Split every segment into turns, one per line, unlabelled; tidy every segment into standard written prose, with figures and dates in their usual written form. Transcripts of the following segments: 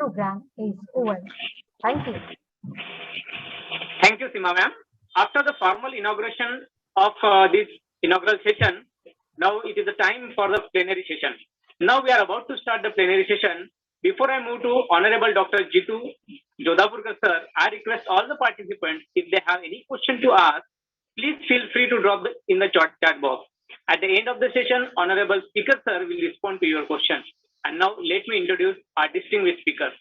program is over. Thank you.
Thank you, Sima ma'am. After the formal inauguration of this inaugural session, now it is the time for the plenary session. Now we are about to start the plenary session. Before I move to Honorable Dr. Jitu Jodhapurkar sir, I request all the participants, if they have any question to ask, please feel free to drop in the chat box. At the end of the session, Honorable Speaker sir will respond to your questions. And now let me introduce our distinguished speakers.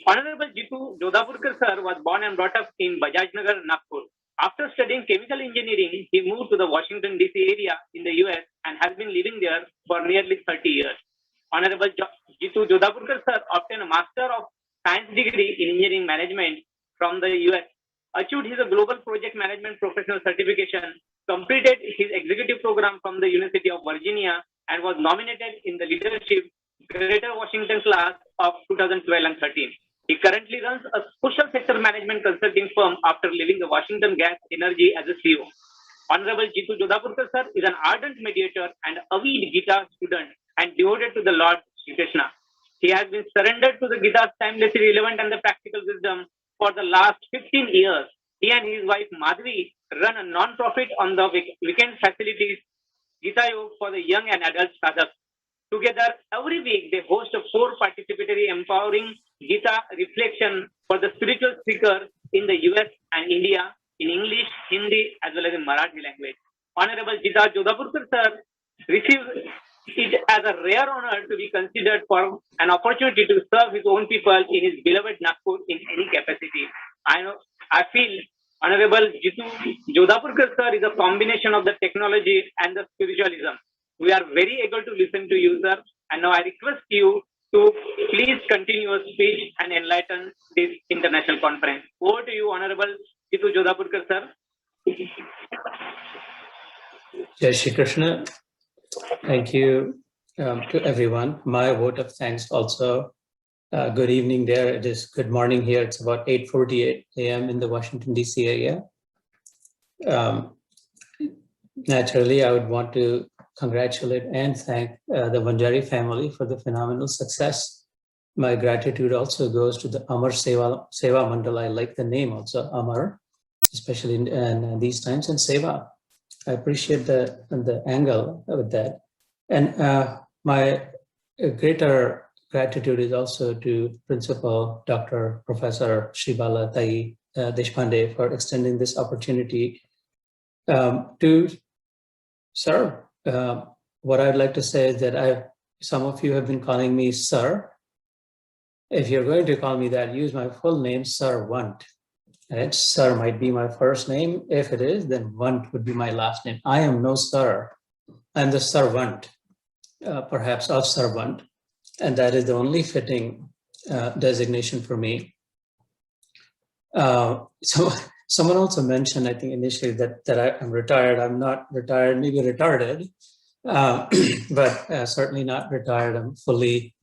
Honorable Jitu Jodhapurkar sir was born and brought up in Bajajnagar, Nagpur. After studying chemical engineering, he moved to the Washington DC area in the US and has been living there for nearly 30 years. Honorable Jitu Jodhapurkar sir obtained a Master of Science degree in Engineering Management from the US, achieved his Global Project Management Professional Certification, completed his executive program from the University of Virginia, and was nominated in the Leadership Greater Washington class of 2012 and 13. He currently runs a social sector management consulting firm after leaving the Washington Gas Energy as a CEO. Honorable Jitu Jodhapurkar sir is an ardent mediator and avid Gita student and devoted to the Lord Shri Krishna. He has been surrendered to the Gita's timelessly relevant and the practical wisdom for the last 15 years. He and his wife Madhvi run a non-profit on the weekend facilities Gita Yoga for the young and adult sadhaks. Together, every week, they host a 4 participatory empowering Gita reflection for the spiritual speakers in the US and India in English, Hindi, as well as in Marathi language. Honorable Jitu Jodhapurkar sir receives it as a rare honor to be considered for an opportunity to serve his own people in his beloved Nagpur in any capacity. I feel Honorable Jitu Jodhapurkar sir is a combination of the technology and the spiritualism. We are very eager to listen to you, sir. And now I request you to please continue your speech and enlighten this international conference. Over to you, Honorable Jitu Jodhapurkar, sir.
Jai Shri Krishna. Thank you to everyone. My vote of thanks also. Good evening there. It is good morning here. It's about 8:48 a.m. in the Washington, D.C. area. Naturally, I would want to congratulate and thank the Vanjari family for the phenomenal success. My gratitude also goes to the Amar Seva Mandal. I like the name also, Amar, especially in these times, and Seva. I appreciate the angle with that. And my greater gratitude is also to Principal Dr. Professor Shribala Tai Deshpande for extending this opportunity to serve. What I'd like to say is that some of you have been calling me Sir. If you're going to call me that, use my full name, Sir Want. Right? Sir might be my first name. If it is, then Want would be my last name. I am no Sir. I'm the servant, perhaps of servant. And that is the only fitting designation for me. So someone also mentioned, I think initially, that I'm retired. I'm not retired, maybe retarded, but certainly not retired. I'm fully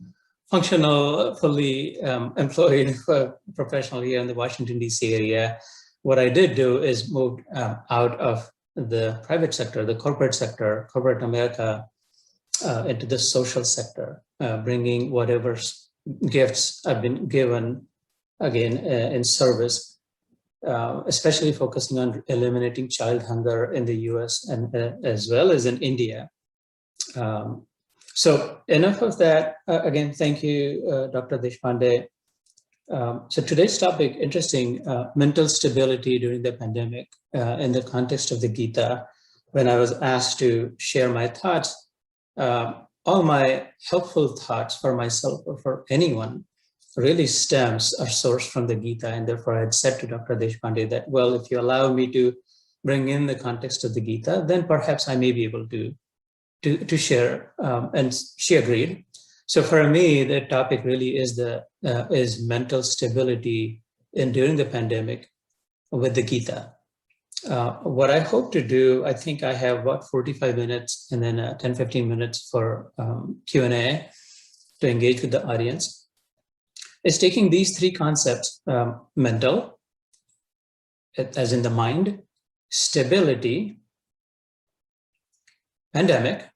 functional, fully employed professional here in the Washington, D.C. area. What I did do is move out of the private sector, the corporate sector, corporate America, into the social sector, bringing whatever gifts I've been given, again, in service, especially focusing on eliminating child hunger in the US and as well as in India. So enough of that. Again, thank you, Dr. Deshpande. So today's topic, interesting, mental stability during the pandemic in the context of the Gita. When I was asked to share my thoughts, all my helpful thoughts for myself or for anyone really stems or sourced from the Gita. And therefore I had said to Dr. Deshpande that, well, if you allow me to bring in the context of the Gita, then perhaps I may be able to share, and she agreed. So for me, the topic really is mental stability during the pandemic with the Gita. What I hope to do, I think I have about 45 minutes and then 10-15 minutes for Q&A to engage with the audience, is taking these 3 concepts, mental, as in the mind, stability, pandemic,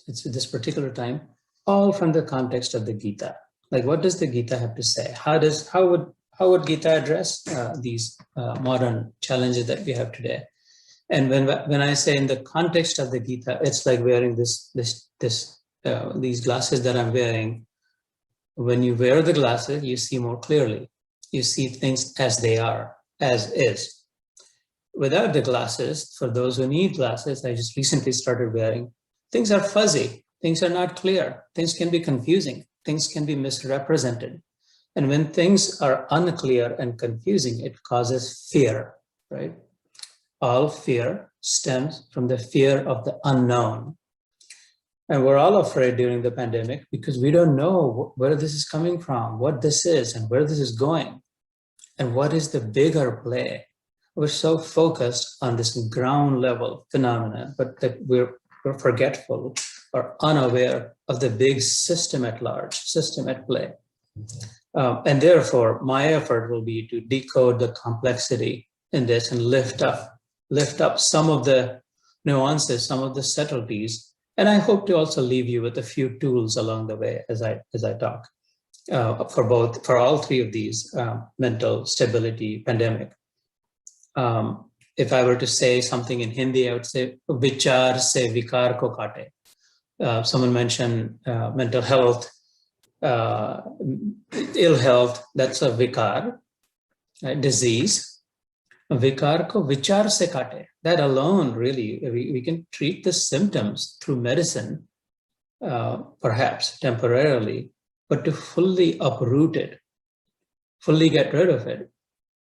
it's at this particular time, all from the context of the Gita. Like, what does the Gita have to say? How would Gita address these modern challenges that we have today? And when I say in the context of the Gita, it's like wearing these glasses that I'm wearing. When you wear the glasses, you see more clearly. You see things as they are, as is. Without the glasses, for those who need glasses, I just recently started wearing, things are fuzzy, things are not clear, things can be confusing, things can be misrepresented. And when things are unclear and confusing, it causes fear, right? All fear stems from the fear of the unknown. And we're all afraid during the pandemic because we don't know where this is coming from, what this is, and where this is going, and what is the bigger play. We're so focused on this ground level phenomenon, but that we're forgetful or unaware of the big system at large, system at play. And therefore, my effort will be to decode the complexity in this and lift up some of the nuances, some of the subtleties. And I hope to also leave you with a few tools along the way as I talk for all three of these mental stability pandemic. If I were to say something in Hindi, I would say vichar se vikar ko kaate. Someone mentioned mental health, ill health, that's a vikar, right? Disease. Vikar ko vichar se kaate. That alone, really, we can treat the symptoms through medicine, perhaps temporarily, but to fully uproot it, fully get rid of it,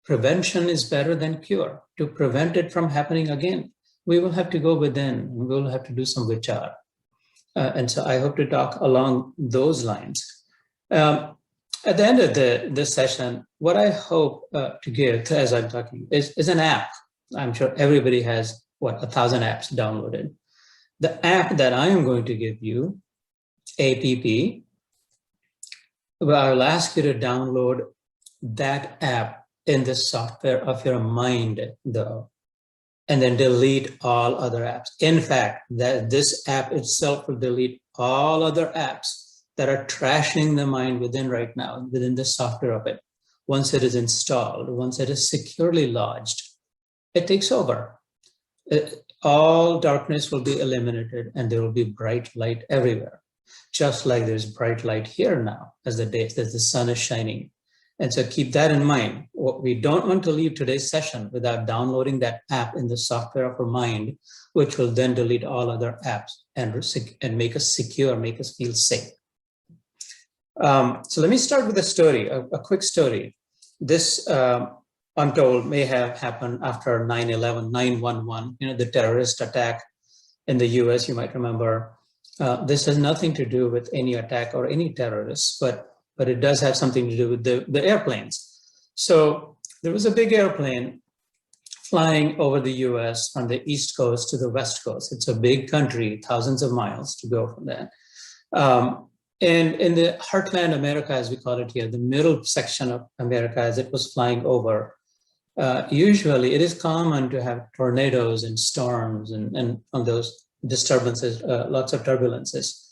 prevention is better than cure. To prevent it from happening again, we will have to go within, we will have to do some vichar. And so I hope to talk along those lines. At the end of this session, what I hope to give as I'm talking is an app. I'm sure everybody has, 1,000 apps downloaded. The app that I am going to give you, APP, well, I'll ask you to download that app in the software of your mind, though, and then delete all other apps. In fact, this app itself will delete all other apps that are trashing the mind within right now, within the software of it. Once it is installed, once it is securely lodged, it takes over. All darkness will be eliminated and there will be bright light everywhere. Just like there's bright light here now as the sun is shining. And so keep that in mind. We don't want to leave today's session without downloading that app in the software of our mind, which will then delete all other apps and make us secure, make us feel safe. So let me start with a story, a quick story. This, I'm told, may have happened after 9/11, 9/11, the terrorist attack in the US, you might remember. This has nothing to do with any attack or any terrorists, but it does have something to do with the airplanes. So there was a big airplane flying over the US from the East Coast to the West Coast. It's a big country, thousands of miles to go from that. And in the heartland America, as we call it here, the middle section of America, as it was flying over, usually it is common to have tornadoes and storms and on those disturbances, lots of turbulences.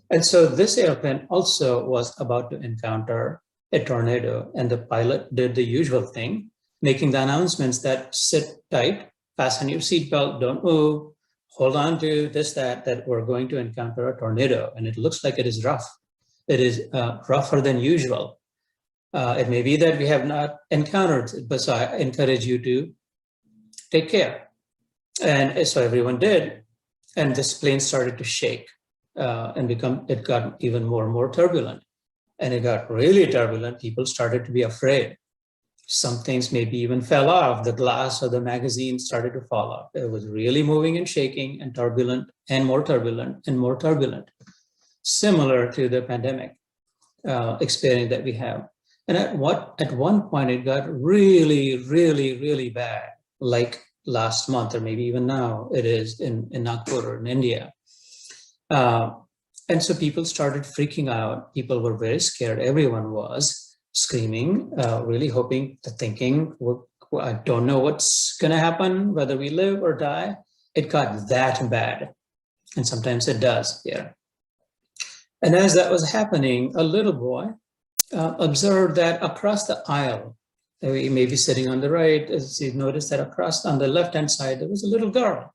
And so this airplane also was about to encounter a tornado, and the pilot did the usual thing, making the announcements that sit tight, fasten your seatbelt, don't move, hold on to this, that we're going to encounter a tornado. And it looks like it is rough. It is rougher than usual. It may be that we have not encountered it, but so I encourage you to take care. And so everyone did. And this plane started to shake and it got even more and more turbulent. And it got really turbulent. People started to be afraid. Some things maybe even fell off. The glass of the magazine started to fall off. It was really moving and shaking and turbulent and more turbulent and more turbulent, similar to the pandemic experience that we have. And at one point, it got really, really, really bad, like last month, or maybe even now it is in Nagpur in India. And so people started freaking out. People were very scared. Everyone was screaming, really hoping, thinking, well, I don't know what's going to happen, whether we live or die. It got that bad. And sometimes it does here. And as that was happening, a little boy observed that across the aisle, we may be sitting on the right, as you notice that across on the left-hand side, there was a little girl.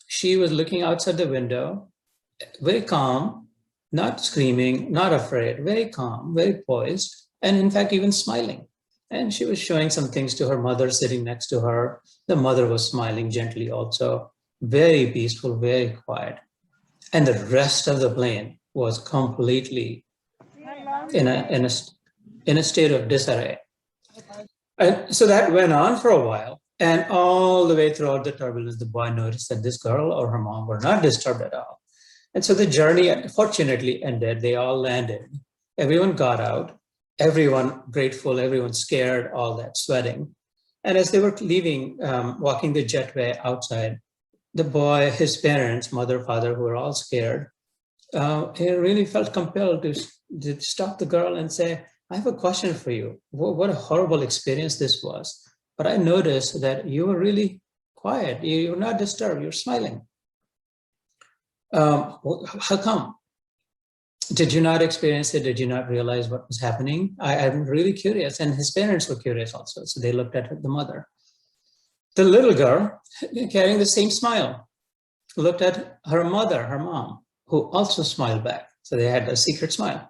She was looking outside the window, very calm, not screaming, not afraid, very calm, very poised, and in fact, even smiling. And she was showing some things to her mother sitting next to her. The mother was smiling gently also, very peaceful, very quiet. And the rest of the plane was completely in a state of disarray. And so that went on for a while. And all the way throughout the turbulence, the boy noticed that this girl or her mom were not disturbed at all. And so the journey fortunately ended. They all landed. Everyone got out. Everyone grateful, everyone scared, all that, sweating. And as they were leaving, walking the jetway outside, the boy, his parents, mother, father, who were all scared, he really felt compelled to stop the girl and say, I have a question for you. What a horrible experience this was. But I noticed that you were really quiet. You were not disturbed. You're smiling. How come? Did you not experience it? Did you not realize what was happening? I'm really curious. And his parents were curious also. So they looked at the mother. The little girl, carrying the same smile, looked at her mother, her mom, who also smiled back. So they had a secret smile.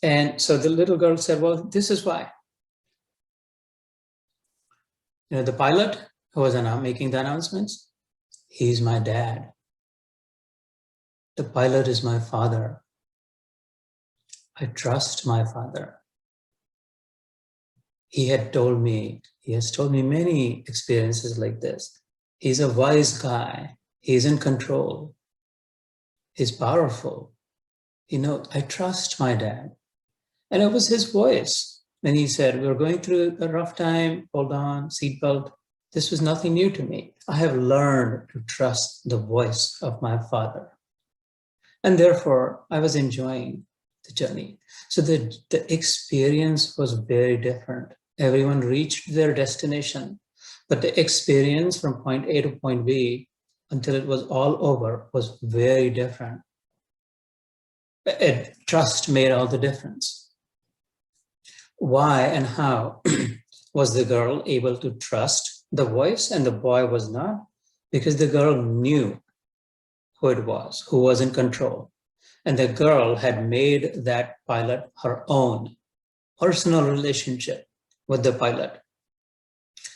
And so the little girl said, well, this is why. You know, the pilot who was making the announcements, he's my dad. The pilot is my father. I trust my father. He has told me many experiences like this. He's a wise guy. He's in control. He's powerful. You know, I trust my dad. And it was his voice when he said, we're going through a rough time, hold on, seatbelt. This was nothing new to me. I have learned to trust the voice of my father. And therefore, I was enjoying the journey. So the experience was very different. Everyone reached their destination, but the experience from point A to point B until it was all over was very different. Trust made all the difference. Why and how was the girl able to trust the voice and the boy was not? Because the girl knew who it was, who was in control. And the girl had made that pilot her own personal relationship with the pilot.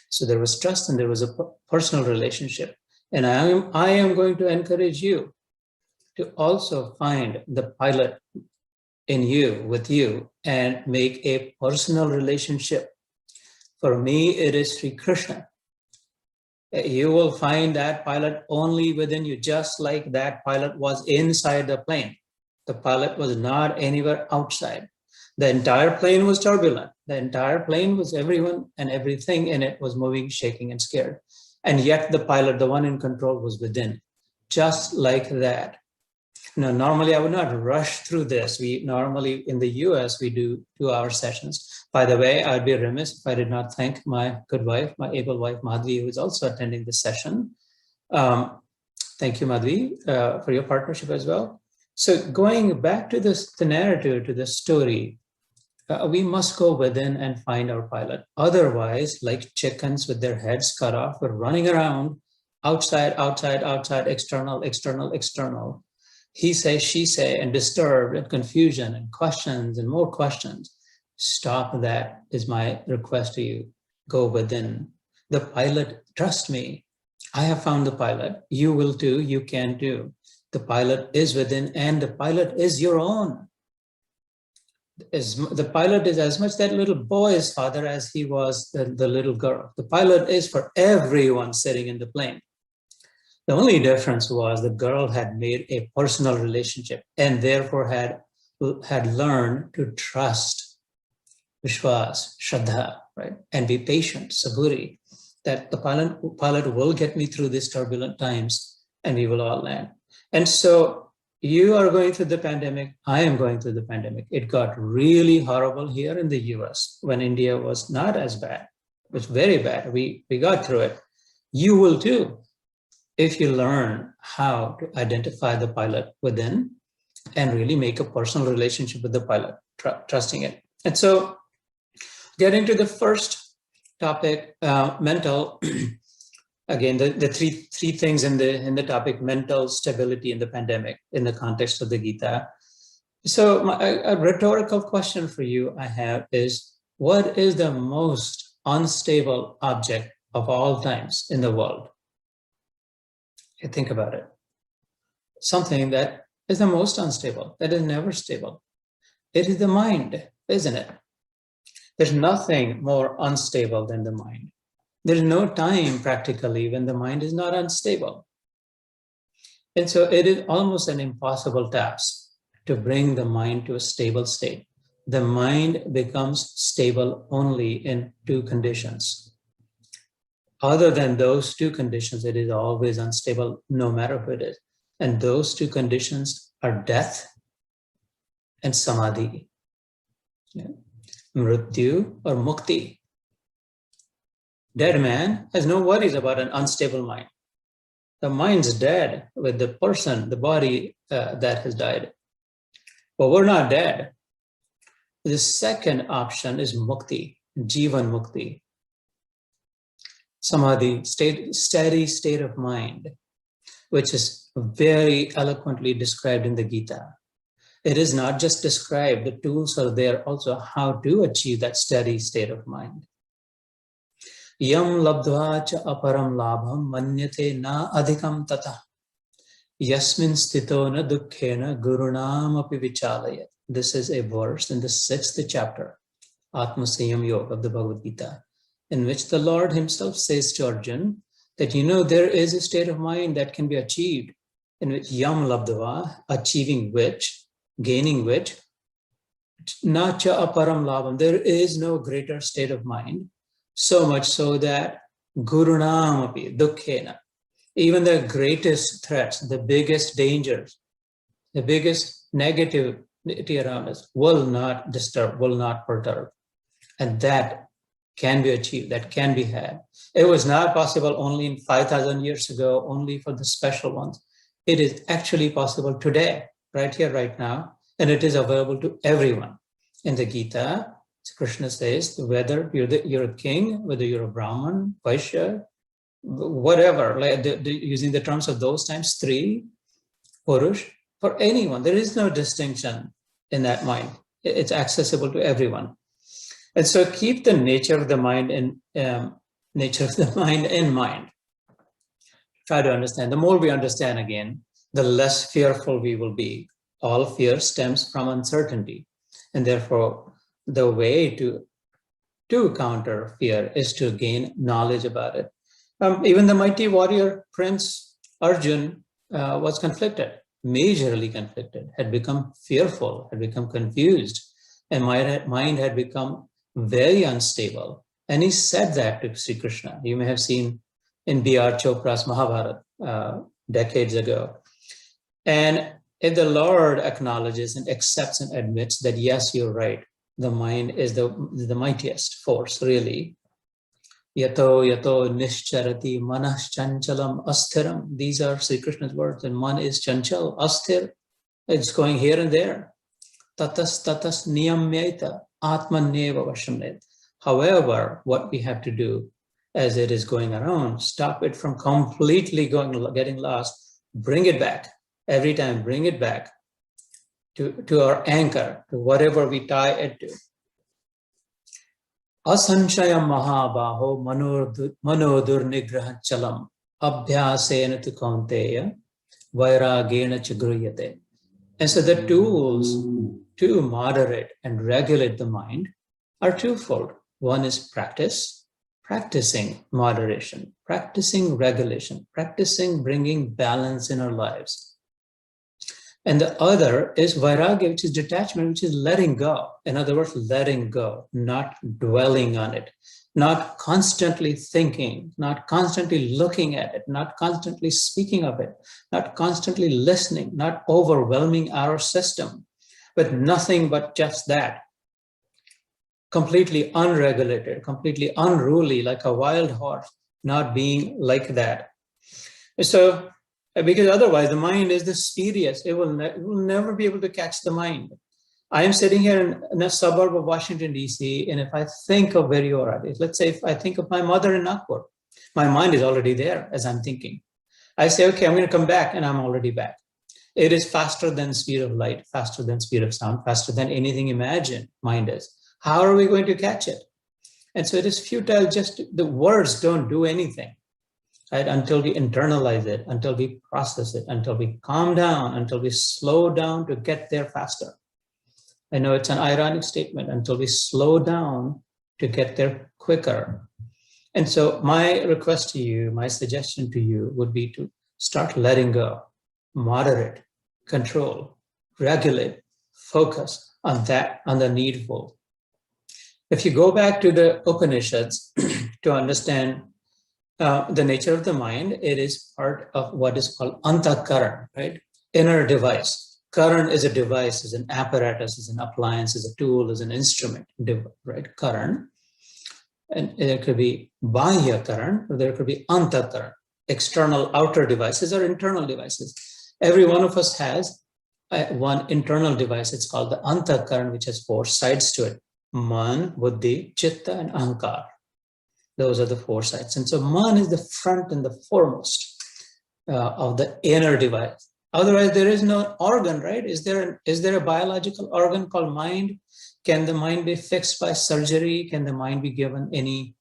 So there was trust and there was a personal relationship. And I am going to encourage you to also find the pilot in you, with you, and make a personal relationship. For me, it is Sri Krishna. You will find that pilot only within you, just like that pilot was inside the plane. The pilot was not anywhere outside. The entire plane was turbulent. The entire plane was everyone and everything in it was moving, shaking, and scared. And yet the pilot, the one in control, was within, just like that. Now, normally I would not rush through this. We normally in the US, we do 2-hour sessions. By the way, I'd be remiss if I did not thank my good wife, my able wife, Madhvi, who is also attending this session. Thank you, Madhvi, for your partnership as well. So going back to the narrative, to the story, we must go within and find our pilot. Otherwise, like chickens with their heads cut off, we're running around outside, outside, outside, external, external, external. He say, she say, and disturbed and confusion and questions and more questions. Stop that is my request to you. Go within. The pilot, trust me, I have found the pilot. You will too, you can too. The pilot is within and the pilot is your own. The pilot is as much that little boy's father as he was the little girl. The pilot is for everyone sitting in the plane. The only difference was the girl had made a personal relationship and therefore had learned to trust, Vishwas, Shraddha, right? And be patient, Saburi, that the pilot will get me through these turbulent times and we will all land. And so you are going through the pandemic. I am going through the pandemic. It got really horrible here in the US when India was not as bad. It was very bad. We got through it. You will too, if you learn how to identify the pilot within and really make a personal relationship with the pilot, trusting it. And so getting to the first topic, mental, again, the three things in the topic, mental stability in the pandemic in the context of the Gita. So a rhetorical question for you I have is, what is the most unstable object of all times in the world? You think about it. Something that is the most unstable, that is never stable. It is the mind, isn't it? There's nothing more unstable than the mind. There's no time practically when the mind is not unstable. And so it is almost an impossible task to bring the mind to a stable state. The mind becomes stable only in two conditions. Other than those two conditions, it is always unstable, no matter who it is. And those two conditions are death and samadhi. Yeah. Mrityu or mukti. Dead man has no worries about an unstable mind. The mind's dead with the person, the body that has died. But we're not dead. The second option is mukti, jivan mukti. Samadhi, steady state of mind, which is very eloquently described in the Gita. It is not just described, the tools are there also how to achieve that steady state of mind. Yam labdva cha aparam labham manyate na adhikam tata. Yasmin sthito na dukkhena gurunam api vichalayat. This is a verse in the 6th chapter, Atma Sanyam Yoga of the Bhagavad Gita, in which the Lord himself says to Arjun that, there is a state of mind that can be achieved, in which yam labdva, achieving which, gaining which, na cha aparam labham, there is no greater state of mind, so much so that gurunam api dukkhena, even the greatest threats, the biggest dangers, the biggest negativity around us will not disturb, will not perturb. And that can be achieved, that can be had. It was not possible only in 5,000 years ago, only for the special ones. It is actually possible today, right here, right now, and it is available to everyone. In the Gita, Krishna says, whether you're a king, whether you're a Brahman, Vaishya, whatever, using the terms of those times, Stri, Purush, for anyone, there is no distinction in that mind. It's accessible to everyone. And so keep the nature of the mind in mind. Try to understand. The more we understand, again, the less fearful we will be. All fear stems from uncertainty. And therefore, the way to counter fear is to gain knowledge about it. Even the mighty warrior Prince Arjun was conflicted, majorly conflicted, had become fearful, had become confused, and mind had become very unstable. And he said that to Sri Krishna. You may have seen in B.R. Chopra's Mahabharata decades ago. And if the Lord acknowledges and accepts and admits that, yes, you're right, the mind is the mightiest force, really. Yato nischarati manas chanchalam asthiram. These are Sri Krishna's words, and man is chanchal, asthir. It's going here and there. Tatas niyamyaita atmaneva vashamnet. However, what we have to do as it is going around, stop it from completely getting lost, bring it back. Every time, bring it back to our anchor, to whatever we tie it to. Asanshayam mahabaho manodur nigraha chalam abhyasena tu kaunteya vairagena chagruyate. And so the tools to moderate and regulate the mind are twofold. One is practicing moderation, practicing regulation, practicing bringing balance in our lives. And the other is vairagya, which is detachment, which is letting go. In other words, letting go, not dwelling on it, not constantly thinking, not constantly looking at it, not constantly speaking of it, not constantly listening, not overwhelming our system, but nothing but just that. Completely unregulated, completely unruly, like a wild horse, not being like that. So Because otherwise the mind is the spurious. It will never be able to catch the mind. I am sitting here in a suburb of Washington, D.C., and if I think of where you are, let's say if I think of my mother in Nagpur, my mind is already there as I'm thinking. I say, okay, I'm going to come back, and I'm already back. It is faster than the speed of light, faster than speed of sound, faster than anything imagined, mind is. How are we going to catch it? And so it is futile, just the words don't do anything, right? Until we internalize it, until we process it, until we calm down, until we slow down to get there faster. I know it's an ironic statement, until we slow down to get there quicker. And so my request to you, my suggestion to you would be to start letting go, moderate, control, regulate, focus on that, on the needful. If you go back to the Upanishads to understand the nature of the mind, it is part of what is called antakaran, right? Inner device. Karan is a device, is an apparatus, is an appliance, is a tool, is an instrument, right? Karan. And there could be bahya karan, or there could be antakaran, external outer devices or internal devices. Every one of us has one internal device. It's called the antakaran, which has 4 sides to it. Man, buddhi, chitta, and ahankar. Those are the 4 sides. And so man is the front and the foremost of the inner device. Otherwise, there is no organ, right? Is there a biological organ called mind? Can the mind be fixed by surgery? Can the mind be given any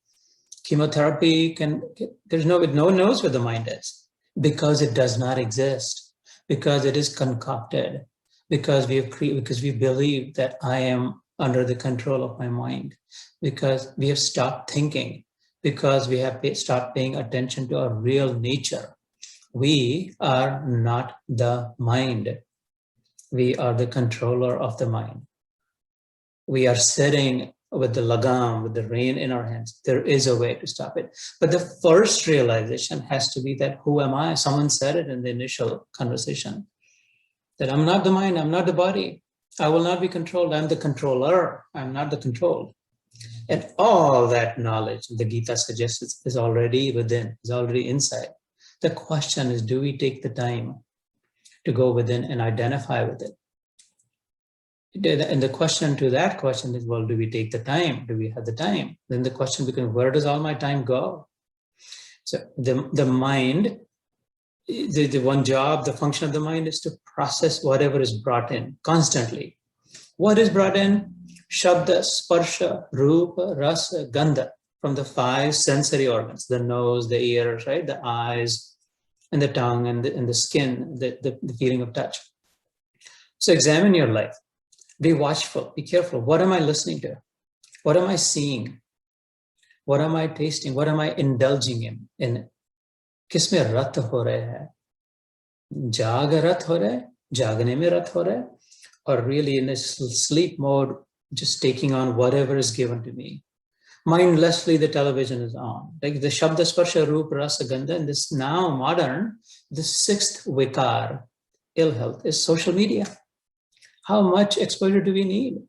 chemotherapy? No one knows where the mind is, because it does not exist, because it is concocted, because we believe that I am under the control of my mind, because we have stopped thinking, because we have stopped paying attention to our real nature. We are not the mind. We are the controller of the mind. We are sitting with the lagam, with the rein in our hands. There is a way to stop it. But the first realization has to be that, who am I? Someone said it in the initial conversation, that I'm not the mind, I'm not the body. I will not be controlled. I'm the controller. I'm not the controlled. And all that knowledge, the Gita suggests, is already within, is already inside. The question is, do we take the time to go within and identify with it? And the question to that question is, well, do we take the time? Do we have the time? Then the question becomes, where does all my time go? So the mind, the one job, the function of the mind is to process whatever is brought in constantly. What is brought in? Shabda, sparsha, rupa, rasa, gandha, from the 5 sensory organs, the nose, the ears, right? The eyes, and the tongue, and the skin, the feeling of touch. So examine your life. Be watchful, be careful. What am I listening to? What am I seeing? What am I tasting? What am I indulging in? Kisme rat ho rahe hai? Jaga rat ho raha hai? Jagane mein rat ho raha hai? Or really in this sleep mode, just taking on whatever is given to me? Mindlessly, the television is on. Like the Shabda, Sparsha, Rupa, Rasa, Gandha, in this now modern, the 6th vikar, ill health, is social media. How much exposure do we need?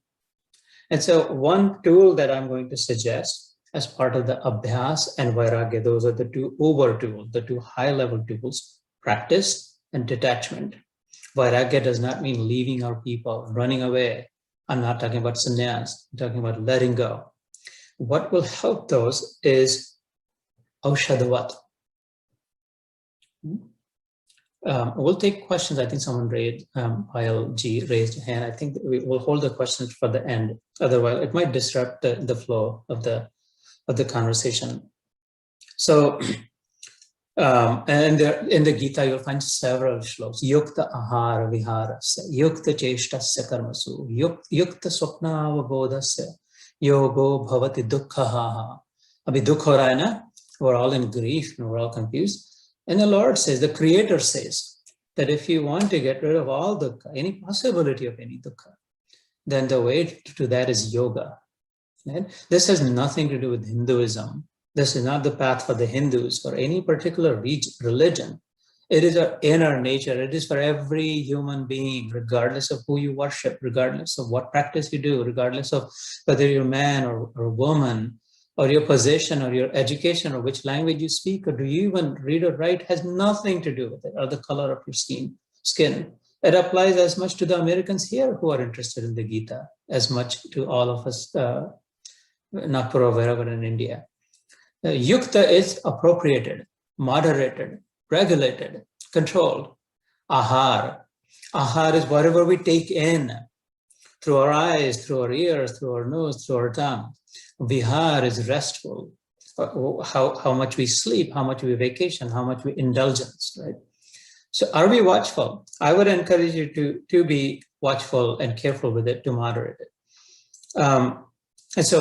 And so one tool that I'm going to suggest as part of the Abhyas and Vairagya, those are the 2 uber tools, the 2 high-level tools, practice and detachment. Vairagya does not mean leaving our people, running away. I'm not talking about sannyas, I'm talking about letting go. What will help those is aushadavat. We'll take questions. I think someone raised, Payal G raised a hand. I think we will hold the questions for the end. Otherwise, it might disrupt the flow of the conversation. So, and in the Gita, you'll find several shlokas. Yukta ahara viharasya, yukta cheshtasya karmasu, yukta swapna avabodhasya, yogo bhavati dukkhaha. Abhi dukh ho raha hai na? We're all in grief and we're all confused. And the Lord says, the Creator says, that if you want to get rid of all dukkha, any possibility of any dukkha, then the way to that is yoga. Right? This has nothing to do with Hinduism. This is not the path for the Hindus or any particular religion. It is our inner nature. It is for every human being, regardless of who you worship, regardless of what practice you do, regardless of whether you're a man or a woman, or your position or your education or which language you speak or do you even read or write has nothing to do with it, or the color of your skin. It applies as much to the Americans here who are interested in the Gita as much to all of us, Nagpur or wherever in India. Yukta is appropriated, moderated, regulated, controlled. Ahar. Ahar is whatever we take in through our eyes, through our ears, through our nose, through our tongue. Vihar is restful. How much we sleep, how much we vacation, how much we indulgence, right? So are we watchful? I would encourage you to be watchful and careful with it, to moderate it. And so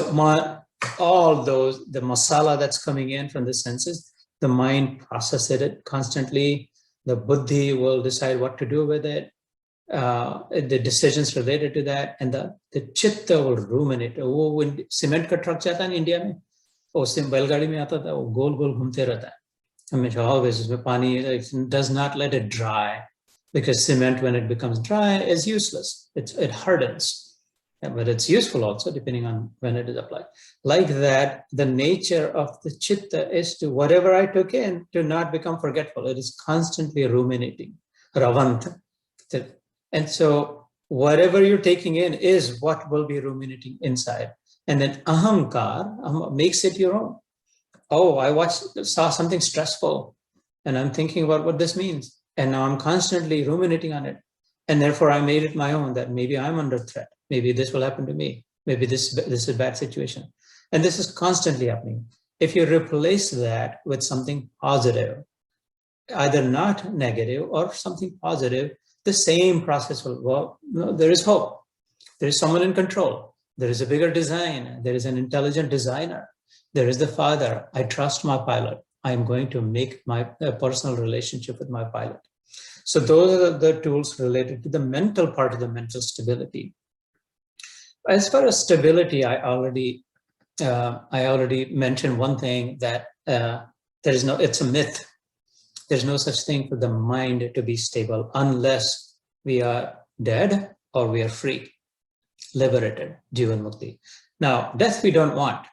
all those, the masala that's coming in from the senses, the mind processes it constantly. The buddhi will decide what to do with it. The decisions related to that, and the chitta will ruminate. वो when cement का truck जाता है ना India में, वो बैलगाड़ी में आता था, वो गोल गोल घूमते रहता है. हमेशा always उसमें पानी does not let it dry, because cement when it becomes dry is useless. It hardens, but it's useful also depending on when it is applied. Like that, the nature of the chitta is to whatever I took in to not become forgetful. It is constantly ruminating, ravant. And so whatever you're taking in is what will be ruminating inside. And then ahankar makes it your own. Oh, I saw something stressful and I'm thinking about what this means. And now I'm constantly ruminating on it. And therefore I made it my own, that maybe I'm under threat. Maybe this will happen to me. Maybe this is a bad situation. And this is constantly happening. If you replace that with something positive, either not negative or something positive, the same process will go. No, there is hope. There is someone in control. There is a bigger design. There is an intelligent designer. There is the Father. I trust my pilot. I am going to make my personal relationship with my pilot. So those are the tools related to the mental part of the mental stability. As far as stability, I already mentioned one thing, that it's a myth. There's no such thing for the mind to be stable unless we are dead or we are free, liberated, Jivan Mukti. Now, death we don't want.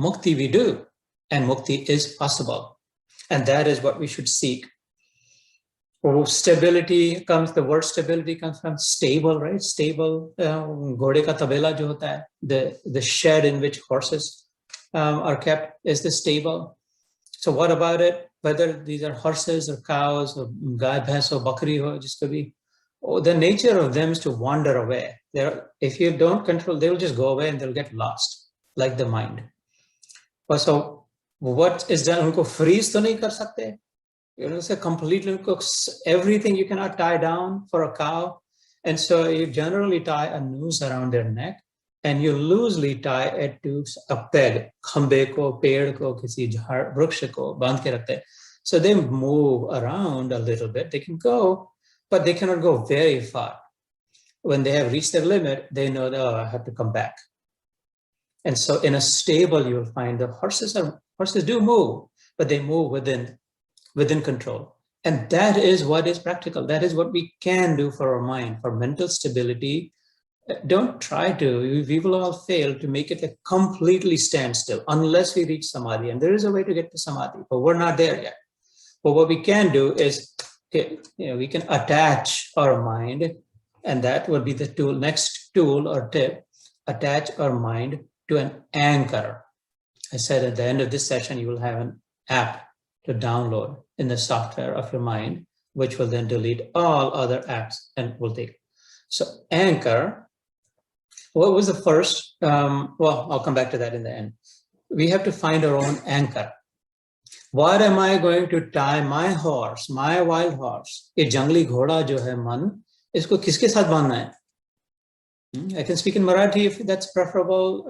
Mukti we do, and Mukti is possible. And that is what we should seek. Stability comes, the word stability comes from stable, right? Stable, घोड़े का तबेला जो होता है, the shed in which horses are kept is the stable. So what about it? Whether these are horses or cows or गाय भैंस or bakri ho, jisko bhi, the nature of them is to wander away. If you don't control, they will just go away and they'll get lost, like the mind. But so what is done? उनको freeze तो नहीं कर सकते. You know, say completely everything you cannot tie down for a cow. And so you generally tie a noose around their neck and you loosely tie it to a peg, खंबे को, पेड़ को, किसी झाड़ वृक्ष को बांध के रखते हैं. So they move around a little bit. They can go, but they cannot go very far. When they have reached their limit, they know that, oh, I have to come back. And so in a stable, you'll find the horses do move, but they move within control. And that is what is practical. That is what we can do for our mind, for mental stability. Don't try to, we will all fail to make it a completely standstill unless we reach samadhi. And there is a way to get to samadhi, but we're not there yet. But what we can do is, we can attach our mind, and that would be the next tool or tip, attach our mind to an anchor. I said at the end of this session, you will have an app to download in the software of your mind, which will then delete all other apps and will take. So anchor, what was the first? Well, I'll come back to that in the end. We have to find our own anchor. What am I going to tie my horse, my wild horse? ये जंगली घोड़ा जो है मन, इसको किसके साथ बांधना है? I can speak in Marathi if that's preferable.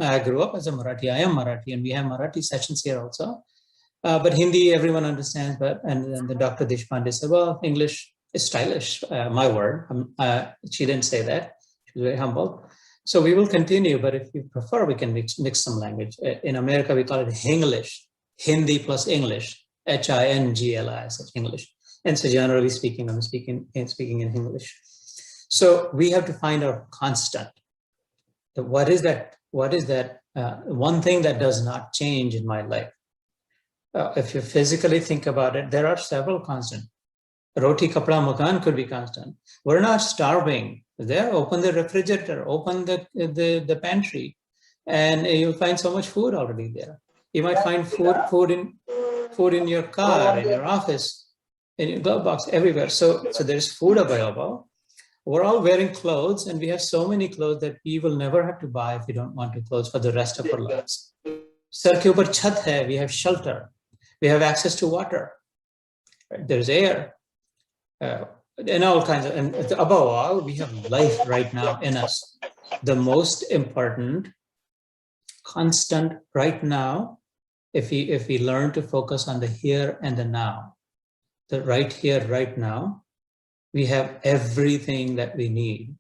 I grew up as a Marathi. I am Marathi, and we have Marathi sessions here also. But Hindi, everyone understands. And the Dr. Deshpande said, well, English is stylish, my word. She didn't say that. She was very humble. So we will continue, but if you prefer, we can mix some language. In America, we call it Hinglish, Hindi plus English, H-I-N-G-L-I-S, English. And so generally speaking, I'm speaking in English. So we have to find our constant. What is that? What is that one thing that does not change in my life? If you physically think about it, there are several constants. Roti, kapda, makan could be constant. We're not starving. There, open the refrigerator, open the pantry, and you'll find so much food already there. You might find food in your car, in your office, in your glove box, everywhere. So there's food available. We're all wearing clothes, and we have so many clothes that we will never have to buy if we don't want to clothes for the rest of our lives. Sar ke upar chhat hai, we have shelter. We have access to water. There's air. And all kinds of, and above all, we have life right now in us. The most important constant right now, if we learn to focus on the here and the now, the right here, right now, we have everything that we need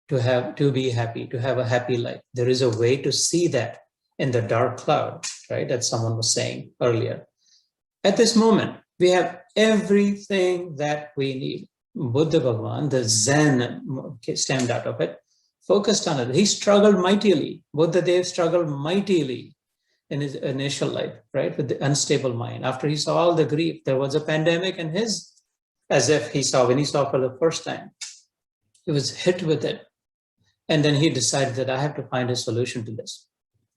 to be happy, to have a happy life. There is a way to see that in the dark cloud, right? That someone was saying earlier. At this moment, we have everything that we need. Buddha Bhagavan, the Zen stemmed out of it, focused on it. He struggled mightily. Buddha Dev struggled mightily in his initial life, right? With the unstable mind. After he saw all the grief, there was a pandemic, and as if when he saw for the first time, he was hit with it. And then he decided that I have to find a solution to this.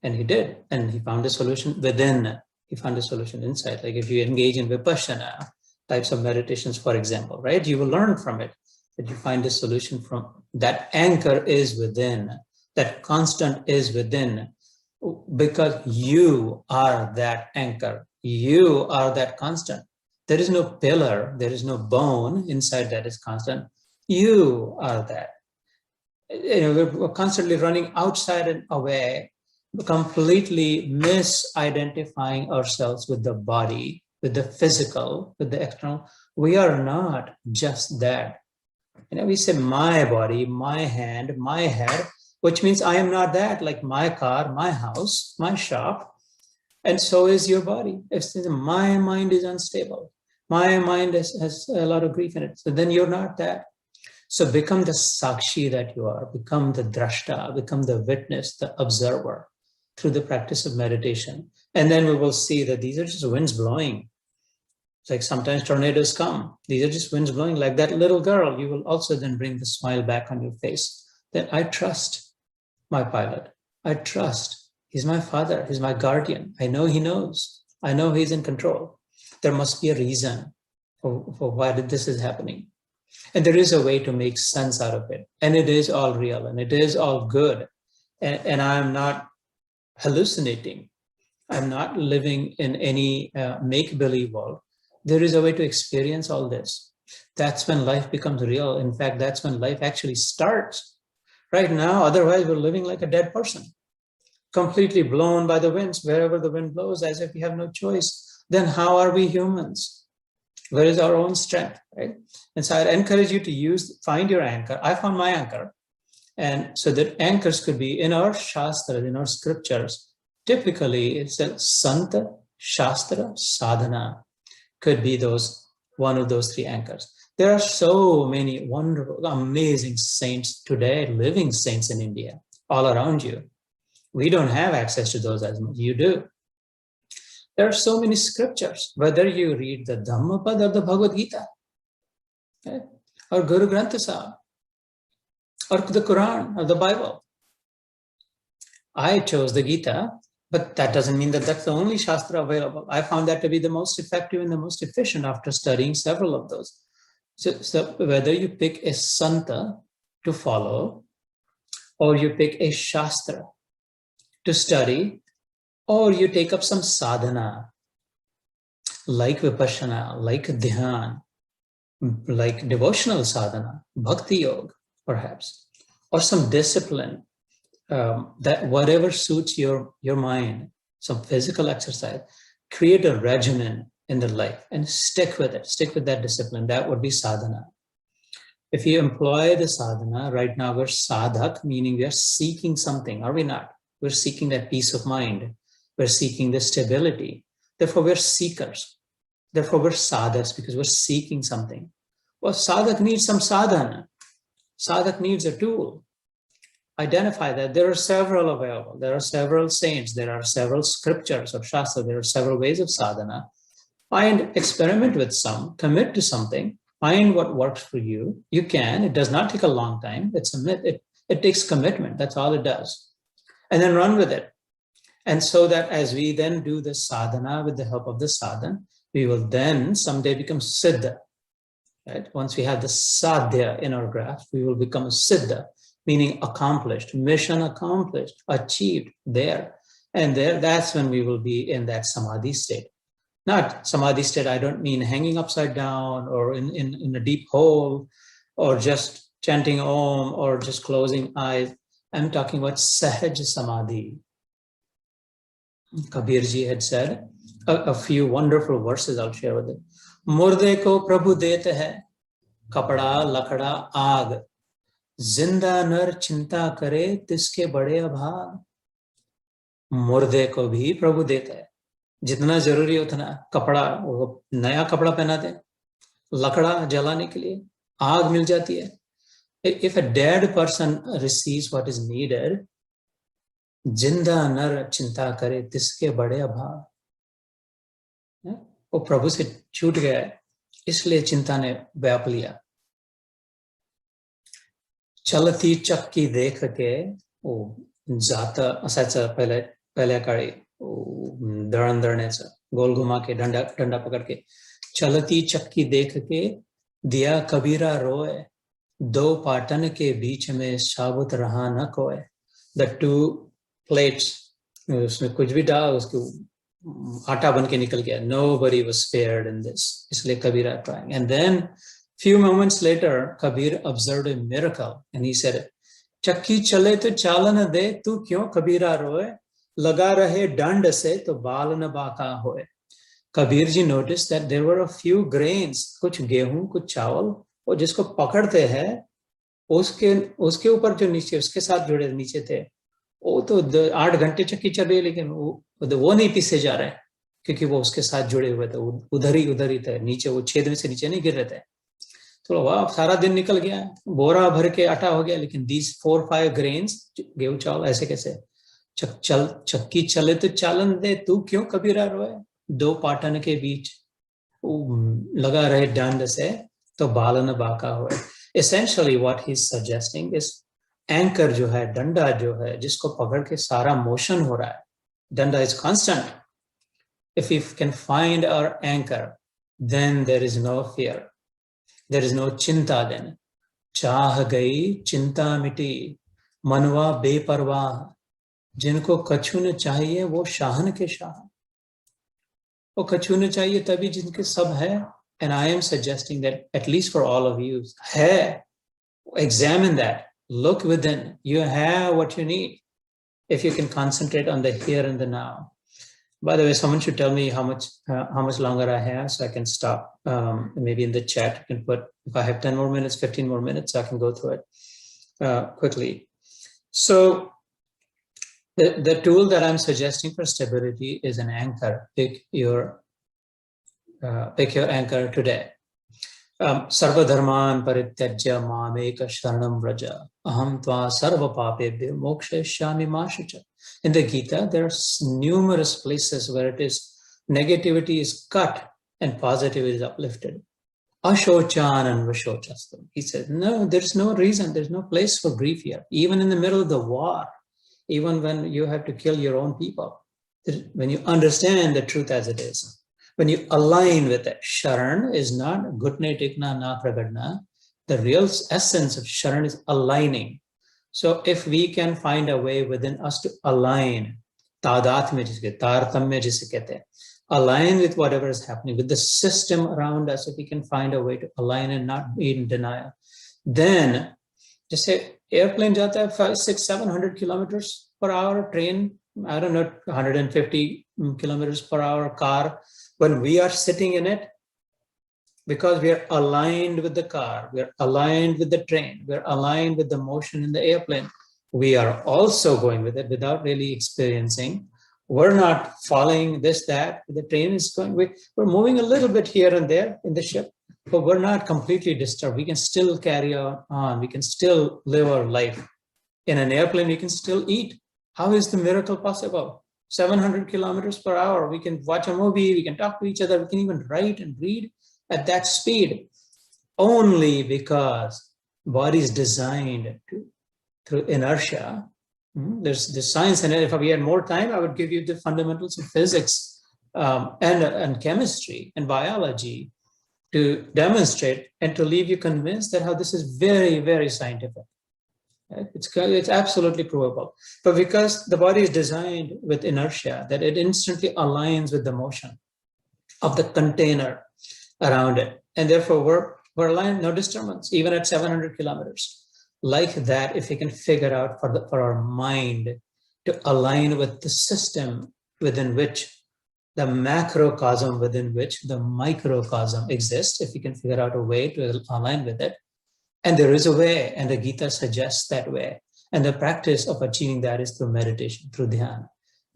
And he did. And he found a solution within. He found a solution inside. Like if you engage in Vipassana types of meditations, for example, right? You will learn from it that you find a solution from that anchor is within, that constant is within, because you are that anchor. You are that constant. There is no pillar, there is no bone inside that is constant. You are that. We're constantly running outside and away, completely misidentifying ourselves with the body, with the physical, with the external. We are not just that. We say my body, my hand, my head, which means I am not that, like my car, my house, my shop, and so is your body. If my mind is unstable, my mind has a lot of grief in it, so then you're not that. So become the sakshi that you are, become the drashta, become the witness, the observer through the practice of meditation. And then we will see that these are just winds blowing. It's like sometimes tornadoes come. These are just winds blowing. Like that little girl, you will also then bring the smile back on your face. That I trust my pilot. I trust. He's my father. He's my guardian. I know he knows. I know he's in control. There must be a reason for why this is happening. And there is a way to make sense out of it. And it is all real and it is all good. And I'm not hallucinating. I'm not living in any make-believe world. There is a way to experience all this. That's when life becomes real. In fact, that's when life actually starts. Right now, otherwise we're living like a dead person, completely blown by the winds, wherever the wind blows, as if we have no choice. Then how are we humans? Where is our own strength, right? And so I'd encourage you to find your anchor. I found my anchor. And so that anchors could be in our shastras, in our scriptures. Typically, it's a Santa, Shastra, Sadhana could be one of those three anchors. There are so many wonderful, amazing saints today, living saints in India, all around you. We don't have access to those as much. You do. There are so many scriptures, whether you read the Dhammapad or the Bhagavad Gita, okay? Or Guru Granth Sahib, or the Quran or the Bible. I chose the Gita, but that doesn't mean that that's the only Shastra available. I found that to be the most effective and the most efficient after studying several of those. So whether you pick a Santa to follow, or you pick a Shastra to study, or you take up some sadhana, like Vipassana, like Dhyan, like devotional sadhana, Bhakti Yoga, perhaps, or some discipline, that whatever suits your mind, some physical exercise, create a regimen in the life and stick with it, stick with that discipline. That would be sadhana. If you employ the sadhana, right now we're sadhak, meaning we are seeking something, are we not? We're seeking that peace of mind. We're seeking the stability. Therefore, we're seekers. Therefore, we're sadhaks because we're seeking something. Well, sadhak needs some sadhana. Sadhak needs a tool. identify that there are several available. There are several saints. There are several scriptures or shastra. There are several ways of sadhana. Find, experiment with some, commit to something, find what works for you. You can. It does not take a long time. It takes commitment. That's all it does. And then run with it. And so that as we then do the sadhana with the help of the sadhan, we will then someday become siddha. Right? Once we have the sadhya in our grasp, we will become a siddha, meaning accomplished, mission accomplished, achieved there. And there, that's when we will be in that samadhi state. Not samadhi state, I don't mean hanging upside down or in a deep hole or just chanting Om or just closing eyes. I'm talking about Sahaj Samadhi. Kabirji had said a few wonderful verses I'll share with you. Murde ko Prabhu dete hai, kapda lakda aag, zinda nar chinta kare, tiske bade abhaag. Murde ko bhi Prabhu dete hai. जितना जरूरी है उतना कपड़ा, वो नया कपड़ा पहना दे, लकड़ा जलाने के लिए आग मिल जाती है. If a dead person receives what is needed, जिंदा नर चिंता करे तिसके बड़े अभाव. वो प्रभु से छूट गया है, इसलिए चिंता ने व्याप लिया. चलती चक्की देख के वो जाता असायचं पहिल्या काळी दळण दळण्याचं, गोल घुमा के डंडा पकड़ के. चलती चक्की देख के दिया कबीरा रोए, दो पाटन के बीच में साबुत रहा न कोय. The two plates, उसमें कुछ भी डाला, उसको आटा बन के निकल गया. Nobody was spared in this. इसलिए कबीरा crying. And then few moments later, Kabir observed a miracle and he said, चक्की चले तो चालन दे, तू क्यों कबीरा रोए, लगा रहे डंड से तो बाल न बाका होए. Kabir ji noticed that there were a few grains, कुछ गेहूं, कुछ चावल, और जिसको पकड़ते हैं उसके ऊपर जो नीचे उसके साथ जुड़े नीचे थे, वो तो 8 घंटे चक्की चल रही है, लेकिन वो नहीं पीसे जा रहे क्योंकि वो उसके साथ जुड़े हुए थे, उधर ही थे, नीचे वो छेद में से नीचे नहीं गिर रहे थे. तो वाह, सारा दिन निकल गया, बोरा भर के आटा हो गया, लेकिन these 4-5 grains, गेहूं चावल ऐसे कैसे. चक्की चले तो चालन दे, तू क्यों कबीरा रोए, दो पाटन के बीच लगा रहे डंड से तो बाल न बाका होए. Essentially what he's suggesting is anchor जो है, डंडा जो है, जिसको पकड़ के सारा मोशन हो रहा है, डंडा is constant. If we can find our anchor, then there is no fear, there is no चिंता. then चाह गई चिंता मिटी, मनवा बेपरवाह, जिनको कछु न चाहिए वो शाहन के शाह. वो कछु न चाहिए तभी जिनके सब है. And I am suggesting that at least for all of you, hai, examine that, look within. You have what you need if you can concentrate on the here and the now. By the way, someone should tell me how much longer I have so I can stop. Maybe in the chat you can put, if I have 10 more minutes, 15 more minutes, I can go through it quickly. So the tool that I'm suggesting for stability is an anchor. Pick your anchor today. Sarva dharman parityajya mameka sharanam vraja, aham tva sarva papebhyo mokshayashyami ma shucha. In the Gita, there are numerous places where it is negativity is cut and positivity is uplifted. Ashochan and vashochastam. He said, no, there's no reason, there's no place for grief here. Even in the middle of the war, even when you have to kill your own people, when you understand the truth as it is, when you align with it. Sharan is not gutne tikna na pragadna. The real essence of Sharan is aligning. So if we can find a way within us to align, tadatmya jiske, tartamya jise kehte hain, align with whatever is happening, with the system around us, if we can find a way to align and not be in denial, then just say airplane jata hai 500, 600, 700 kilometers per hour, train, I don't know, 150 kilometers per hour, car. When we are sitting in it, because we are aligned with the car, we are aligned with the train, we are aligned with the motion in the airplane, we are also going with it without really experiencing. We're not following this, that, the train is going, we're moving a little bit here and there in the ship, but we're not completely disturbed. We can still carry on, we can still live our life In an airplane, we can still eat. How is the miracle possible? 700 kilometers per hour. We can watch a movie, we can talk to each other, we can even write and read at that speed, only because body is designed through inertia. There's the science in it. If we had more time, I would give you the fundamentals of physics and chemistry and biology to demonstrate and to leave you convinced that how this is very, very scientific. Right? It's absolutely provable. But because the body is designed with inertia, that it instantly aligns with the motion of the container around it. And therefore, we're aligned, no disturbance, even at 700 kilometers. Like that, if we can figure out for our mind to align with the system within which the macrocosm within which the microcosm exists, if we can figure out a way to align with it. And there is a way, and the Gita suggests that way. And the practice of achieving that is through meditation, through dhyana.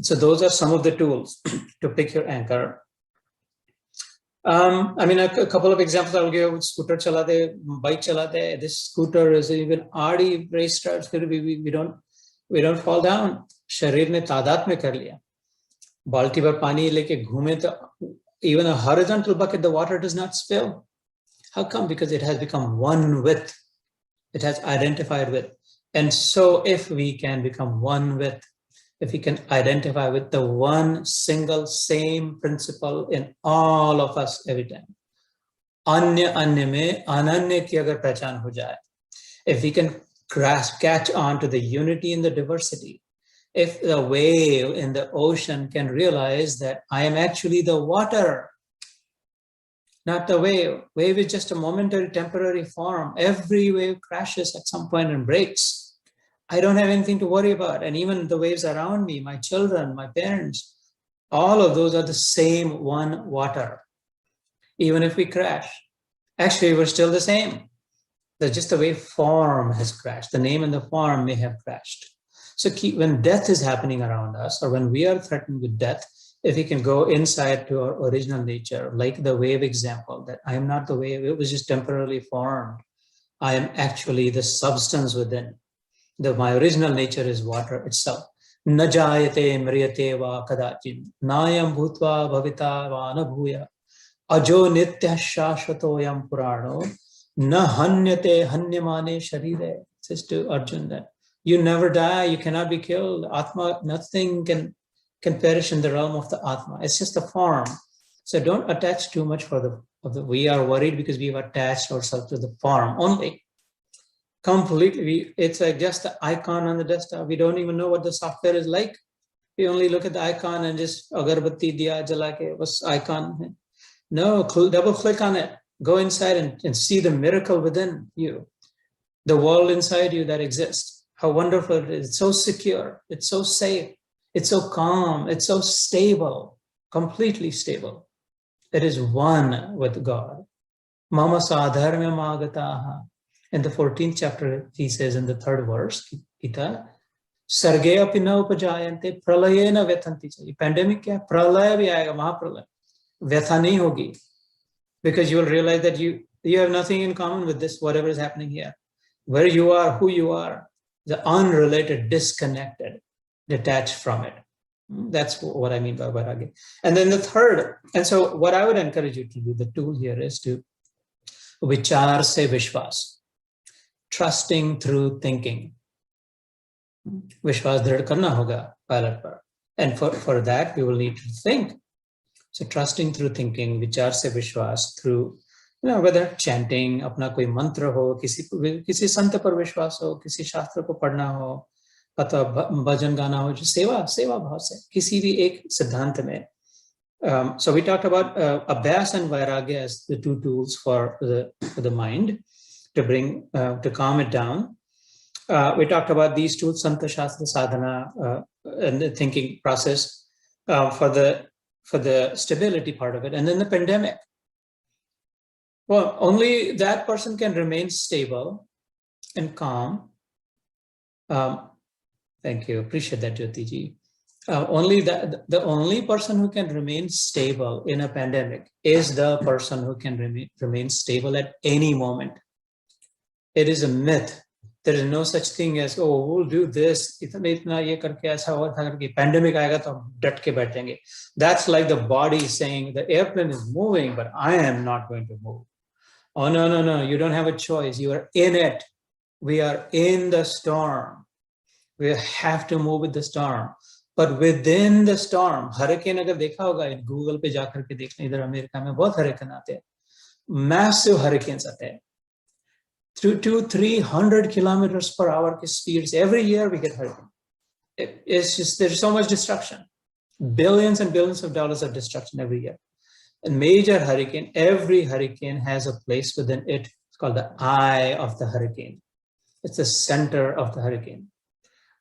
So those are some of the tools to pick your anchor. I mean, a couple of examples I'll give. Scooter chalate, bike chalate. This scooter is even RD race starts. We don't fall down. Sharir ne tadat mein kar liya. Balti par pani leke ghume to even a horizontal bucket, the water does not spill. How come? Because it has become one with. It has identified with. And so if we can become one with, if we can identify with the one single same principle in all of us every time. Anya anya mein ananya ki agar pehchan ho jaye. If we can catch on to the unity in the diversity, if the wave in the ocean can realize that I am actually the water, not the wave. Wave is just a momentary, temporary form. Every wave crashes at some point and breaks. I don't have anything to worry about. And even the waves around me, my children, my parents, all of those are the same one water. Even if we crash, actually we're still the same. That's just the way form has crashed. The name and the form may have crashed. So when death is happening around us, or when we are threatened with death, if we can go inside to our original nature, like the wave example, that I am not the wave, it was just temporarily formed. I am actually the substance within. My original nature is water itself. Na jayate mriyate va kadachin, nayam bhutva bhavita va anabhuya, ajo nitya shashvatoyam purano, na hanyate hanyamane sharire. Says to Arjun that you never die, you cannot be killed. Atma, nothing can perish in the realm of the Atma. It's just a form. So don't attach too much we are worried because we've attached ourselves to the form only. Completely, it's like just the icon on the desktop. We don't even know what the software is like. We only look at the icon and just agarbatti diya jala ke was icon. No, double click on it. Go inside and see the miracle within you. The world inside you that exists. How wonderful it is. It's so secure. It's so safe. It's so calm. It's so stable. Completely stable. It is one with God. Mama sadharmya magataha. In the 14th chapter, he says in the 3rd verse, Gita, Sarge apina upajayante pralayena vethanti chahi. Pandemic kya? Pralaya bhi aayega, mahapralaya. Vyatha nahi hogi. Because you will realize that you have nothing in common with this, whatever is happening here. Where you are, who you are, the unrelated, disconnected, detached from it. That's what I mean by Vairagya. And then the third, and so what I would encourage you to do, the tool here is to vichar se vishwas. Trusting through thinking. Vishwas drid karna hoga pilot par. And for that, we will need to think. So trusting through thinking, vichar se vishwas, through, whether chanting, apna koi mantra ho, kisi sant par vishwas ho, kisi shastra ko padhna ho, अथवा भजन गाना हो, जो सेवा भाव से किसी भी एक सिद्धांत में. So we talked about abhyas and vairagya as the two tools for the mind to bring to calm it down. We talked about these tools, Santa Shastra Sadhana, and the thinking process for the stability part of it, and then the pandemic. Well, only that person can remain stable and calm. Thank you. Appreciate that, Jyotiji. The only person who can remain stable in a pandemic is the person who can remain stable at any moment. It is a myth There is no such thing as, oh, we'll do this. इतना ये करके ऐसा हुआ था करके pandemic आएगा तो हम डट के बैठेंगे. That's like the body saying the airplane is moving, but I am not going to move. Oh, no, no, no. You don't have a choice. You are in it. We are in the storm. We have to move with the storm. But within the storm, hurricane अगर देखा होगा Google पे जाकर के देखना, इधर America में बहुत hurricane आते हैं. Massive hurricanes आते हैं. Through 200-300 kilometers per hour speeds. Every year we get hurricane. It's just, there's so much destruction. Billions and billions of dollars of destruction every year. A major hurricane, every hurricane has a place within it. It's called the eye of the hurricane. It's the center of the hurricane.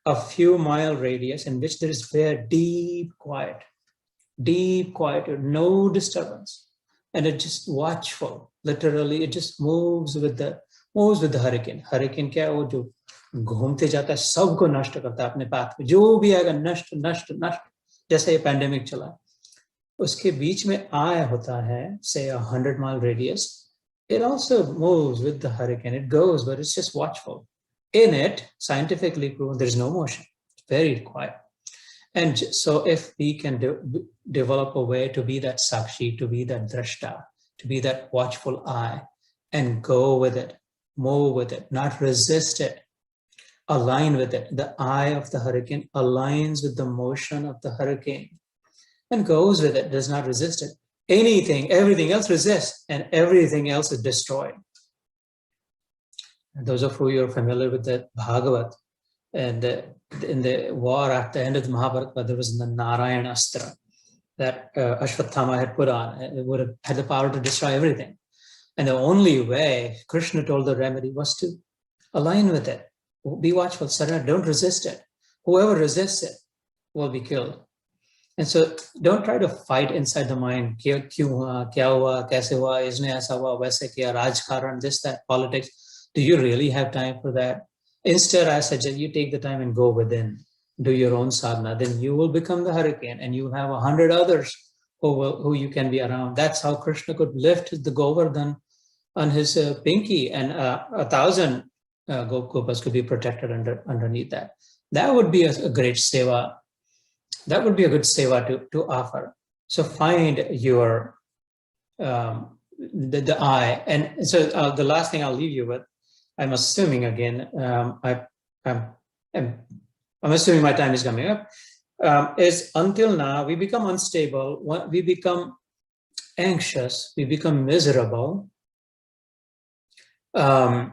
A few mile radius in which there is very deep quiet, no disturbance. And it's just watchful. Literally, it just moves with the hurricane. Hurricane क्या है वो जो घूमते जाता है सबको नष्ट करता है अपने पाथ में, जो भी आएगा नष्ट नष्ट नष्ट. जैसे ये पैंडेमिक चला, उसके बीच में आय होता है, say 100-mile radius. It also moves with the hurricane. It goes, but it's just watchful. In it, scientifically proven, there's no motion. It's very quiet. And so if we can develop a way to be that sakshi, to be that drashta, to be that watchful eye, and go with it, move with it, not resist it, align with it. The eye of the hurricane aligns with the motion of the hurricane and goes with it, does not resist it. Everything else resists, and everything else is destroyed. And those of you who are familiar with the Bhagavat, and in the war at the end of the Mahabharata, there was the Narayana Astra that Ashwatthama had put on. It would have had the power to destroy everything. And the only way Krishna told the remedy was to align with it. Be watchful, surrender, don't resist it. Whoever resists it will be killed. And so don't try to fight inside the mind. Kyun hua, kya hua, kaise hua, isne aisa hua, waise kiya, rajkaran, this, that, politics. Do you really have time for that? Instead, I suggest you take the time and go within, do your own sadhana. Then you will become the hurricane, and you have 100 others who you can be around. That's how Krishna could lift the Govardhan on his pinky, and 1,000 Gopas could be protected underneath that. That would be a great seva. That would be a good seva to offer. So find your the eye. And so the last thing I'll leave you with, I'm assuming again, I'm assuming my time is coming up, is until now we become unstable, we become anxious, we become miserable. So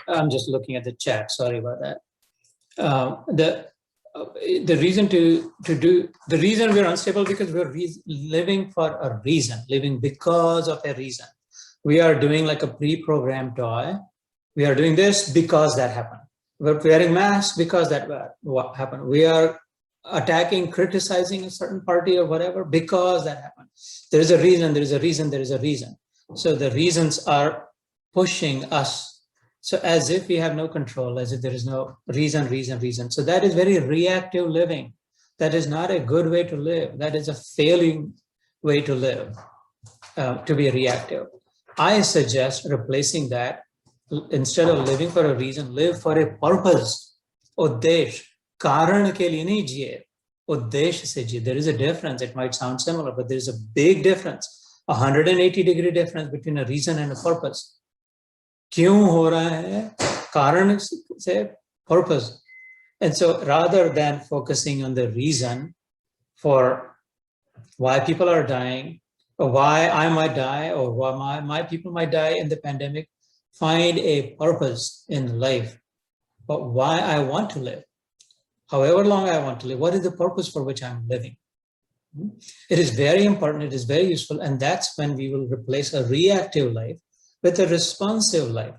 I'm just looking at the chat, sorry about that. The reason the reason we're unstable because we're living for a reason, living because of a reason. We are doing like a pre-programmed toy. We are doing this because that happened. We're wearing masks because that what happened. We are attacking, criticizing a certain party or whatever because that happened. There is a reason, there is a reason, there is a reason. So the reasons are pushing us. So as if we have no control, as if there is no reason. So that is very reactive living. That is not a good way to live. That is a failing way to live, to be reactive. I suggest replacing that. Instead of living for a reason, live for a purpose. Uddesh, karan ke liye nahi jiye. Uddesh se jiye. There is a difference. It might sound similar, but there is a big difference. 180-degree difference between a reason and a purpose. क्यों हो रहा है? कारण से purpose. And so rather than focusing on the reason for why people are dying, or why I might die, or why my people might die in the pandemic, find a purpose in life. But why I want to live, however long I want to live, what is the purpose for which I'm living? It is very important, it is very useful, and that's when we will replace a reactive life with a responsive life,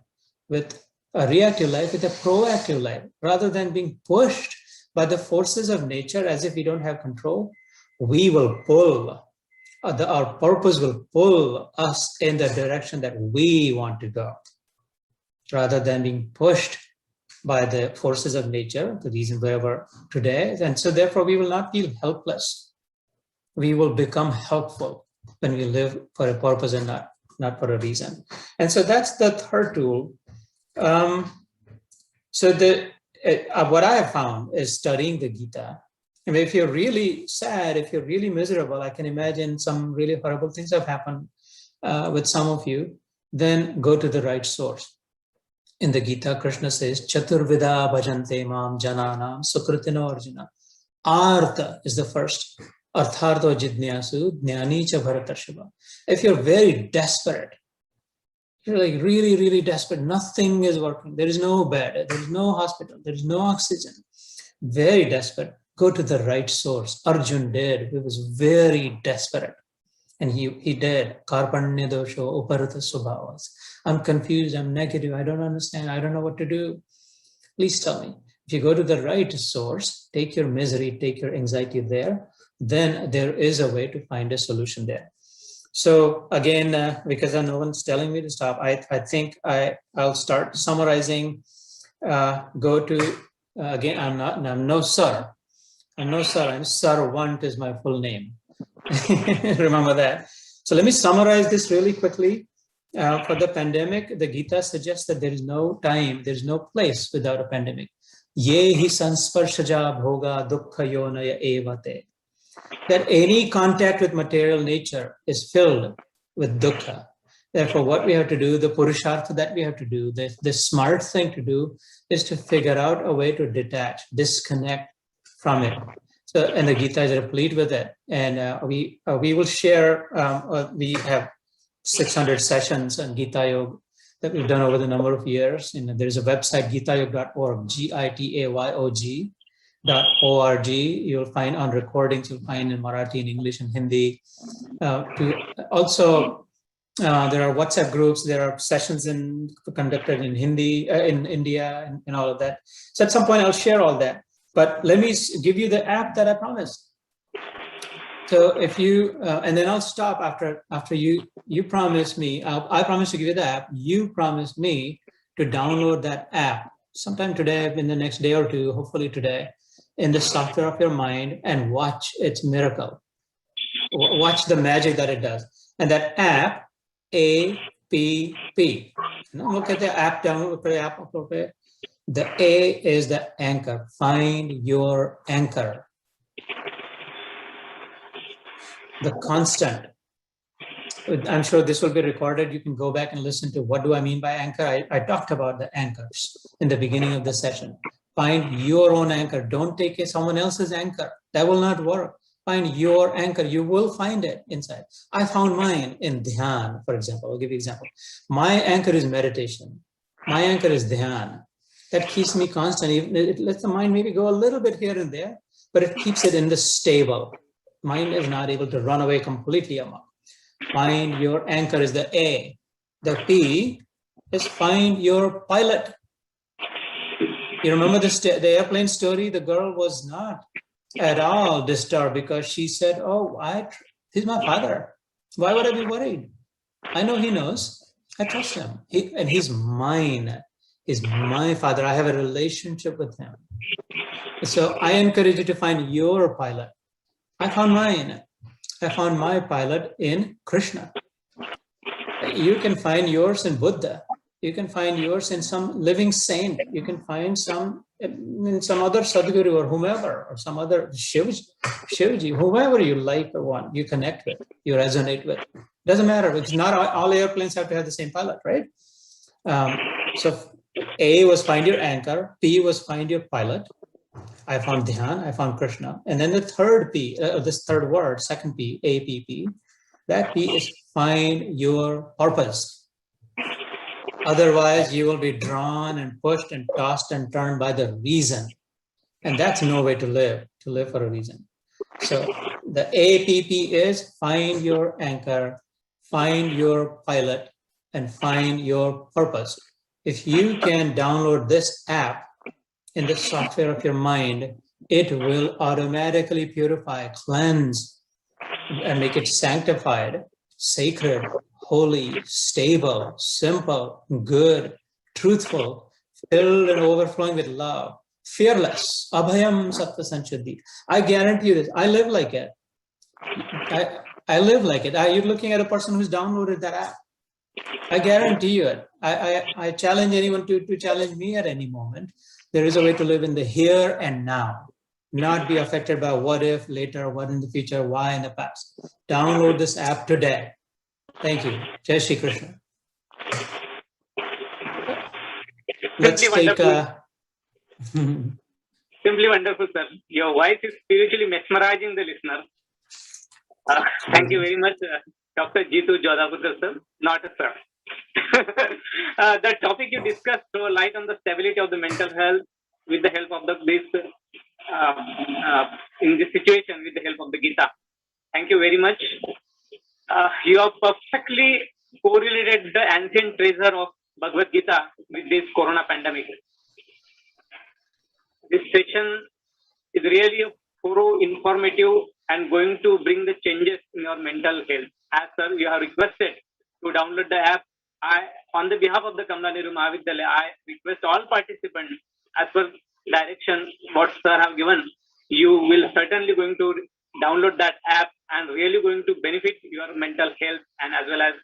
with a reactive life, with a proactive life, rather than being pushed by the forces of nature as if we don't have control. We will pull, our purpose will pull us in the direction that we want to go, rather than being pushed by the forces of nature, the reason wherever today. And so therefore we will not feel helpless. We will become helpful when we live for a purpose and not not for a reason. And so that's the third tool. What I have found is studying the Gita. I mean, if you're really sad, if you're really miserable, I can imagine some really horrible things have happened with some of you, then go to the right source. In the Gita, Krishna says, Chaturvida bhajante mam jananam sukritino arjuna. Artha is the first. Arthartho jidnyasu jnani cha bharatarshava. If you're very desperate, you're like really, really desperate, nothing is working, there is no bed, there is no hospital, there is no oxygen, very desperate, go to the right source. Arjun did. He was very desperate. And he did. Karpanya dosho uparata subhavas. I'm confused, I'm negative, I don't understand, I don't know what to do. Please tell me. If you go to the right source, take your misery, take your anxiety there, then there is a way to find a solution there. So again, because no one's telling me to stop, I think I'll start summarizing. Go to, again, I'm no sir. I'm Sarvant is my full name. Remember that. So let me summarize this really quickly. For the pandemic, the Gita suggests that there is no time, there is no place without a pandemic. Ye hi sansparshaja bhoga dukkha yonaya evate. That any contact with material nature is filled with dukkha. Therefore, what we have to do, the purushartha that we have to do, the smart thing to do is to figure out a way to detach, disconnect from it. So, and the Gita is replete with it. And we will share, we have 600 sessions on Gita Yoga that we've done over the number of years. And there's a website, gitayog.org, gitayog.org. You'll find on recordings, you'll find in Marathi and English and Hindi. Also, there are WhatsApp groups, there are sessions conducted in Hindi, in India, and all of that. So at some point I'll share all that. But let me give you the app that I promised. So if you, and then I'll stop after you promise me, I promise to give you the app, you promise me to download that app sometime today, in the next day or two, hopefully today, in the software of your mind and watch its miracle. Watch the magic that it does. And that app, APP. Look at the app, download the app. The A is the anchor. Find your anchor. The constant. I'm sure this will be recorded. You can go back and listen to what do I mean by anchor. I talked about the anchors in the beginning of the session. Find your own anchor. Don't take someone else's anchor. That will not work. Find your anchor. You will find it inside. I found mine in Dhyan, for example. I'll give you an example. My anchor is meditation. My anchor is Dhyan. That keeps me constant. It lets the mind maybe go a little bit here and there, but it keeps it in the stable. Mind is not able to run away completely amok. Find your anchor is the A. The P is find your pilot. You remember the airplane story? The girl was not at all disturbed because she said, oh, he's my father. Why would I be worried? I know he knows. I trust him. And he's mine. He's my father. I have a relationship with him. So I encourage you to find your pilot. I found mine. I found my pilot in Krishna. You can find yours in Buddha. You can find yours in some living saint. You can find some in some other Sadhguru or whomever, or some other Shivji, whomever you like or want, you connect with, you resonate with. Doesn't matter. It's not all airplanes have to have the same pilot, right? So A was find your anchor. P was find your pilot. I found Dhyan, I found Krishna. And then the third P, this third word, second P, APP, that P is find your purpose. Otherwise, you will be drawn and pushed and tossed and turned by the reason. And that's no way to live for a reason. So the APP is find your anchor, find your pilot, and find your purpose. If you can download this app in the software of your mind, it will automatically purify, cleanse, and make it sanctified, sacred, holy, stable, simple, good, truthful, filled and overflowing with love, fearless, abhayam sattva sanchuddhi. I guarantee you this. I live like it. I live like it. You're looking at a person who's downloaded that app. I guarantee you it. I challenge anyone to challenge me at any moment. There is a way to live in the here and now, not be affected by what if, later, what in the future, why in the past. Download this app today. Thank you. Jai Shri Krishna. Let's
Simply
take
wonderful.
a...
Simply wonderful, sir. Your voice is spiritually mesmerizing the listener. Thank you very much, Dr. Jitu Jodhaputra, sir. Not a sir. The topic you discussed throw light on the stability of the mental health with the help of in this situation with the help of the Gita. Thank you very much. You have perfectly correlated the ancient treasure of Bhagavad Gita with this corona pandemic. This session is really a thorough, informative, and going to bring the changes in your mental health. As sir, you have requested to download the app. On the behalf of the Kamla Nehru Mahavidyalaya, I request all participants, as per direction what sir have given, you will certainly going to download that app and really going to benefit your mental health and as well as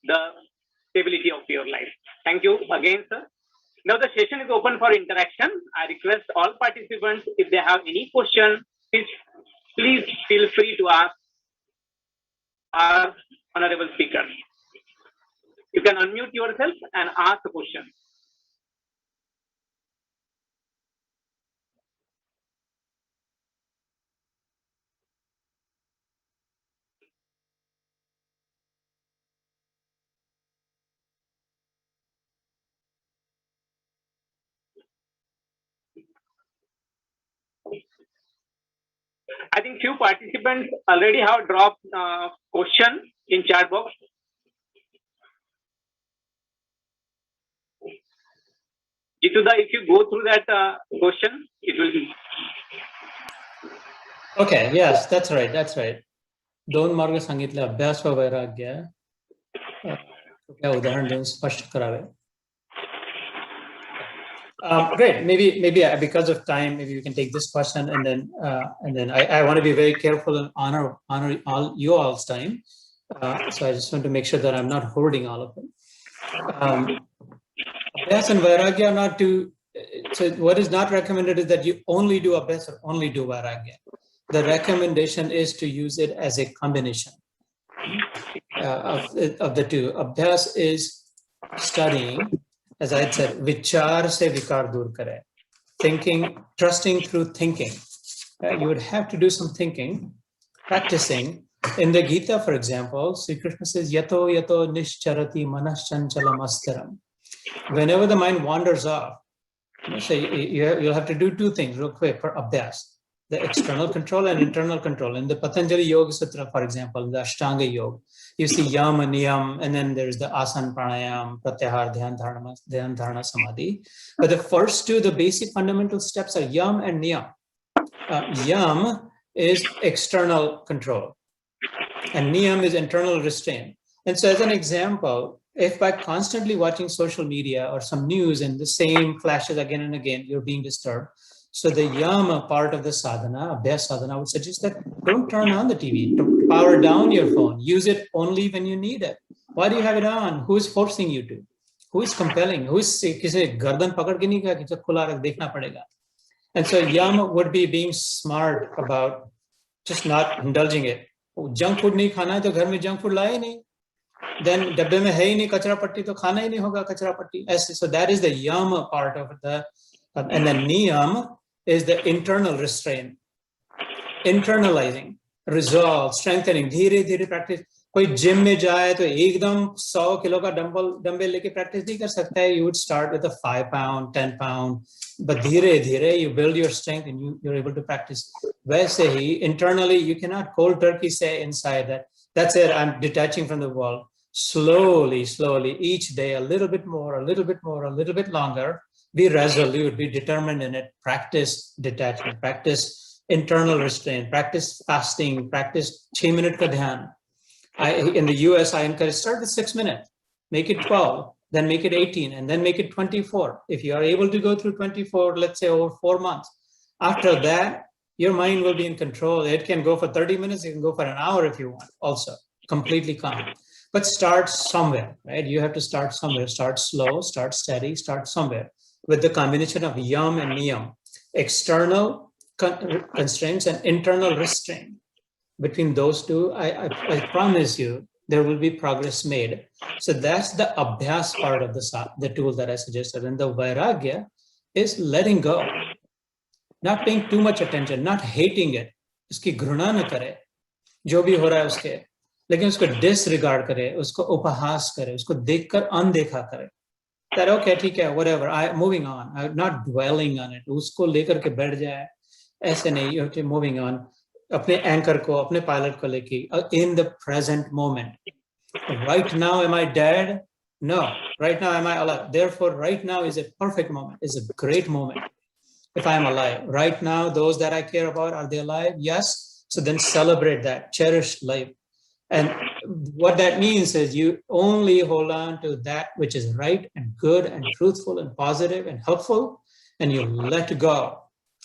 the stability of your life. Thank you again, sir. Now the session is open for interaction. I request all participants, if they have any question, please feel free to ask our honorable speaker. You can unmute yourself and ask a question. I think few participants already have dropped question in chat box. Jituda, if you go through that question, it will be.
Okay, yes, that's right, that's right. दोन मार्ग सांगितले, अभ्यास व वैराग्य. क्या उदाहरण देऊन स्पष्ट करावे. Great. Maybe because of time, maybe we can take this question, and then I want to be very careful and honor all you all's time. So I just want to make sure that I'm not hoarding all of them. Abhyas and vairagya are not to. So what is not recommended is that you only do abhyas or only do vairagya. The recommendation is to use it as a combination of the two. Abhyas is studying, as I had said, vichar se vikar dur kare. Thinking, trusting through thinking. You would have to do some thinking, practicing. In the Gita, for example, Sri Krishna says, yato yato nischarati manaschanchalam astaram. Whenever the mind wanders off, so you'll have to do two things real quick for abhyas. The external control and internal control. In the Patanjali Yoga Sutra, for example, the Ashtanga Yoga, you see yam and niyam, and then there's the asana pranayam, pratyahar, dhyan dharana samadhi. But the first two, the basic fundamental steps are yam and niyam. Yam is external control, and niyam is internal restraint. And so as an example, if by constantly watching social media or some news and the same flashes again and again, you're being disturbed. So the yama part of the sadhana, abhyas sadhana, would suggest that don't turn on the TV, don't power down your phone, use it only when you need it. Why do you have it on? Who is forcing you to? Who is compelling? Who is kise gardan pakad ke nahi kya ki khula rakh dekhna padega? And so yama would be being smart about just not indulging it. Junk food nahi khana hai to ghar mein junk food laye nahi. Then dabbe mein hai hi nahi kachra patti to khana hi nahi hoga kachra patti. So that is the yama part of the, and then niyam is the internal restraint, internalizing, resolve, strengthening, धीरे धीरे practice. कोई gym में जाए तो एकदम 100 kilo का dumbbell लेके practice नहीं कर सकता है. You would start with a 5 pound, 10 pound, but धीरे धीरे you build your strength and you're able to practice. वैसे ही internally you cannot cold turkey say inside that that's it, I'm detaching from the world. Slowly, each day a little bit more, a little bit more, a little bit longer. Be resolute, be determined in it, practice detachment, practice internal restraint, practice fasting, practice 6 minute ka dhyan. In the US, I encourage start with 6 minutes, make it 12, then make it 18, and then make it 24. If you are able to go through 24, let's say over 4 months, after that, your mind will be in control. It can go for 30 minutes, it can go for an hour if you want, also completely calm. but start somewhere, right? You have to start somewhere. Start slow, start steady, start somewhere with the combination of yam and niyam, external constraints and internal restraint. Between those two, I promise you, there will be progress made. So that's the abhyas part of the tool that I suggested. And the vairagya is letting go, not paying too much attention, not hating it. उसकी घृणा न करे जो भी हो रहा है उसके, लेकिन उसको डिसरिगार्ड करे, उसको उपहास करे, उसको देखकर अनदेखा करे. That okay, ठीक है, whatever, I moving on, I'm not dwelling on it. उसको लेकर के बैठ जाए, ऐसे नहीं. You have to moving on. अपने एंकर को, अपने पायलट को लेके, in the present moment. Right now, am I dead? No. Right now, am I alive? Therefore, right now is a perfect moment. Is a great moment. If I am alive right now, those that I care about, are they alive? Yes. So then celebrate that, cherish life. And what that means is you only hold on to that which is right and good and truthful and positive and helpful, and you let go.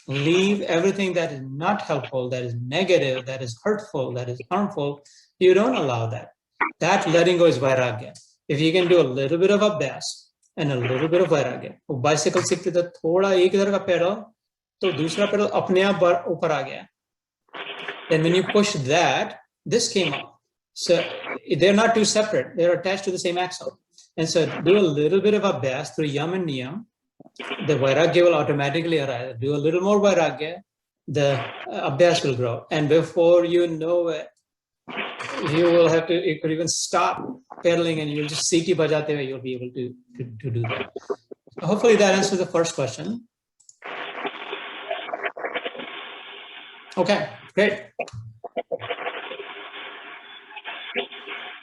Leave everything that is not helpful, that is negative, that is hurtful, that is harmful. You don't allow that. That letting go is vairagya. If you can do a little bit of abhyas and a little bit of vairagya. वो bicycle सीखते तो थोड़ा एक इधर का pedal, तो दूसरा pedal अपने आप ऊपर आ गया. Then when you push that, this came up. So they're not too separate. They're attached to the same axle. And so do a little bit of abhyas through yam and niyam. The vairagya will automatically arise. Do a little more vairagya, the abhyas will grow. And before you know it, you could even stop pedaling and you'll just siti bajate hai, you'll be able to do that. So hopefully that answers the first question. Okay, great.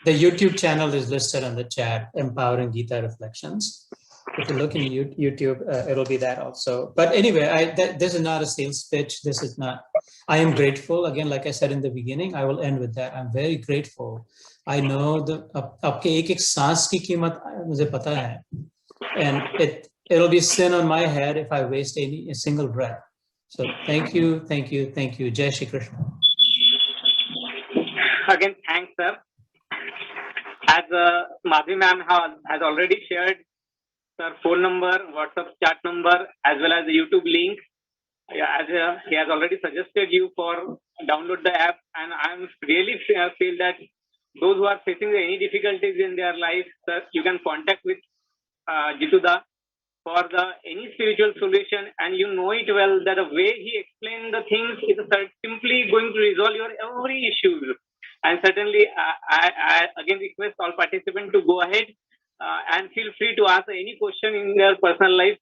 The YouTube channel is listed on the chat, Empowering Gita Reflections. If you look in YouTube, it'll be that also. But anyway, this is not a sales pitch. This is not, I am grateful. Again, like I said in the beginning, I will end with that. I'm very grateful. I know आपके एक सांस की कीमत मुझे पता है. And it'll be sin on my head if I waste a single breath. So thank you, thank you, thank you. Jai Shri Krishna.
Again, thanks, sir. As Madhvi ma'am has already shared her phone number, WhatsApp chat number, as well as the YouTube link. As he has already suggested you for download the app, and I'm really feel that those who are facing any difficulties in their life, sir, you can contact with Jituda for any spiritual solution, and you know it well that the way he explained the things is simply going to resolve your every issue. And certainly, I again request all participants to go ahead and feel free to ask any question in their personal life.